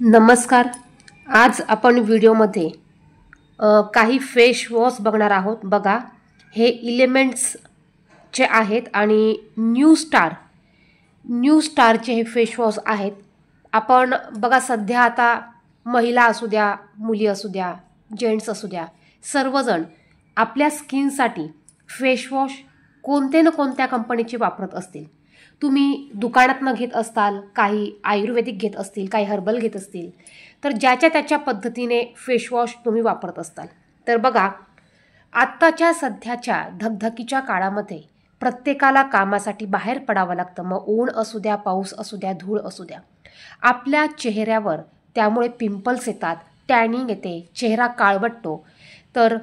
नमस्कार. आज आपण व्हिडिओमध्ये काही फेस वॉश बघणार आहोत. बघा, हे एलिमेंट्सचे आहेत आणि न्यू स्टारचे हे फेस वॉश आहेत. आपण बघा, सध्या आता महिला असू द्या, मुली असू द्या, जेंट्स असू द्या, सर्वजण आपल्या स्किनसाठी फेस वॉश कोणते ना कोणत्या कंपनीचे वापरत असतील. तुम्ही दुकानातनं घेत असाल, काही आयुर्वेदिक घेत असतील, काही हर्बल घेत असतील, तर ज्याच्या त्याच्या पद्धतीने फेस वॉश तुम्ही वापरत असताल. तर बघा, आत्ताच्या सध्याच्या धगधकीच्या काळामध्ये प्रत्येकाला कामासाठी बाहेर पडावं लागतं. मग ऊन असू द्या, पाऊस असू द्या, धूळ असू द्या, आपल्या चेहऱ्यावर त्यामुळे पिंपल्स येतात, टॅनिंग येते, चेहरा काळवटतो. तर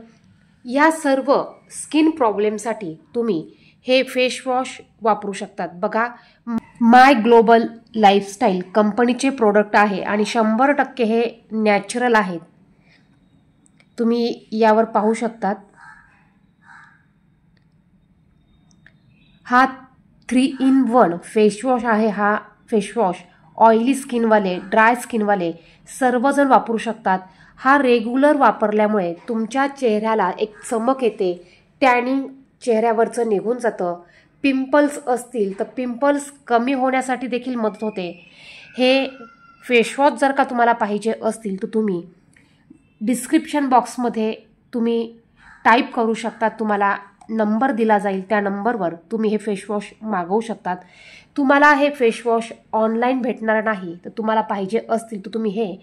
या सर्व स्किन प्रॉब्लेमसाठी तुम्ही हे फेस वॉश वापरू शकतात. बघा, माय ग्लोबल लाईफस्टाईल कंपनीचे प्रोडक्ट आहे आणि 100% हे नॅचरल आहेत. तुम्ही यावर पाहू शकतात. हा 3 in 1 फेस वॉश आहे. हा फेस वॉश ऑइली स्किनवाले, ड्राय स्किनवाले सर्वजण वापरू शकतात. हा रेग्युलर वापरल्यामुळे तुमच्या चेहऱ्याला एक चमक येते, टॅनिंग चेहऱ्यावरचं निघून जातं. पिंपल्स असतील तर पिंपल्स कमी होण्यासाठी देखील मदत होते. हे फेस वॉश जर का तुम्हाला पाहिजे असतील तर तुम्ही डिस्क्रिप्शन बॉक्समध्ये तुम्ही टाईप करू शकता. तुम्हाला नंबर दिला जाईल, त्या नंबरवर तुम्ही हे फेस वॉश मागवू शकतात. तुम्हाला हे फेस वॉश ऑनलाईन भेटणार नाही, तर तुम्हाला पाहिजे असतील तर तुम्ही हे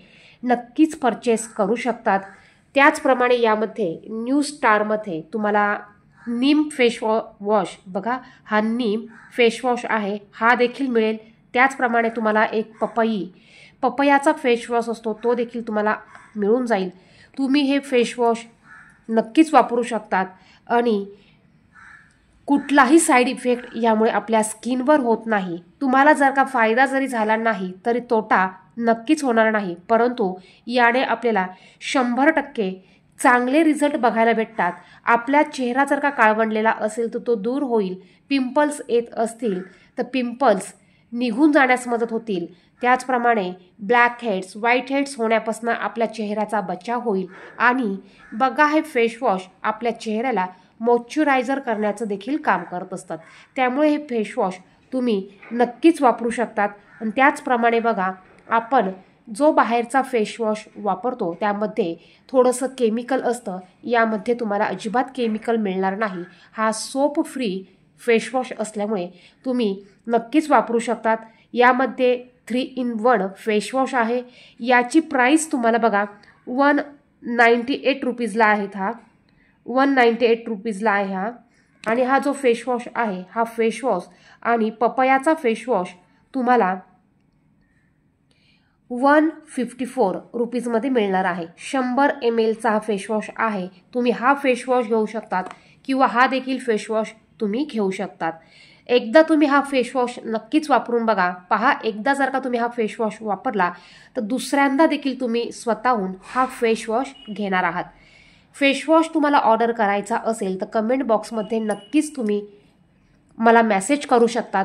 नक्कीच परचेस करू शकतात. त्याचप्रमाणे यामध्ये न्यू स्टारमध्ये तुम्हाला नीम फेस वॉश, बघा हा नीम फेस वॉश आहे, हा देखील मिळेल. त्याचप्रमाणे तुम्हाला एक पपयाचा फेस वॉश असतो, तो देखील तुम्हाला मिळून जाईल. तुम्ही हे फेस वॉश नक्कीच वापरू शकतात आणि कुठलाही साईड इफेक्ट यामुळे आपल्या स्किनवर होत नाही. तुम्हाला जर का फायदा जरी झाला नाही तरी तोटा नक्कीच होणार नाही, परंतु याने आपल्याला 100% चांगले रिझल्ट बघायला भेटतात. आपला चेहरा जर का काळवंडलेला असेल तर तो दूर होईल. पिंपल्स येत असतील तर पिंपल्स निघून जाण्यास मदत होतील. त्याचप्रमाणे ब्लॅक हेड्स, व्हाईट हेड्स होण्यापासून आपल्या चेहऱ्याचा बचाव होईल. आणि बघा, हे फेस वॉश आपल्या चेहऱ्याला मॉइश्चरायझर करण्याचं देखील काम करत असतात. त्यामुळे हे फेस वॉश तुम्ही नक्कीच वापरू शकतात. आणि त्याचप्रमाणे बघा, आपण जो बाहेरचा फेस वॉश वापरतो त्यामध्ये थोडंसं केमिकल असतं. यामध्ये तुम्हाला अजिबात केमिकल मिळणार नाही. हा सोप फ्री फेस वॉश असल्यामुळे तुम्ही नक्कीच वापरू शकतात. यामध्ये 3 in 1 फेस वॉश आहे. याची प्राईस तुम्हाला बघा 198 रुपीजला आहेत. हा 198 रुपीजला आहे हा. आणि हा जो फेस वॉश आहे, हा फेस वॉश आणि पपयाचा फेस वॉश तुम्हाला 154 रुपीजमध्ये मिळणार आहे. 100 ml हा फेस वॉश आहे. तुम्ही हा फेस वॉश घेऊ शकतात किंवा हा देखील फेस वॉश तुम्ही घेऊ शकतात. एकदा तुम्ही हा फेस वॉश नक्कीच वापरून बघा. पहा, एकदा जर का तुम्ही हा फेस वॉश वापरला तर दुसऱ्यांदा देखील तुम्ही स्वतःहून हा फेस वॉश घेणार आहात. फेस वॉश तुम्हाला ऑर्डर करायचा असेल तर कमेंट बॉक्समध्ये नक्कीच तुम्ही मला मेसेज करू शकतात.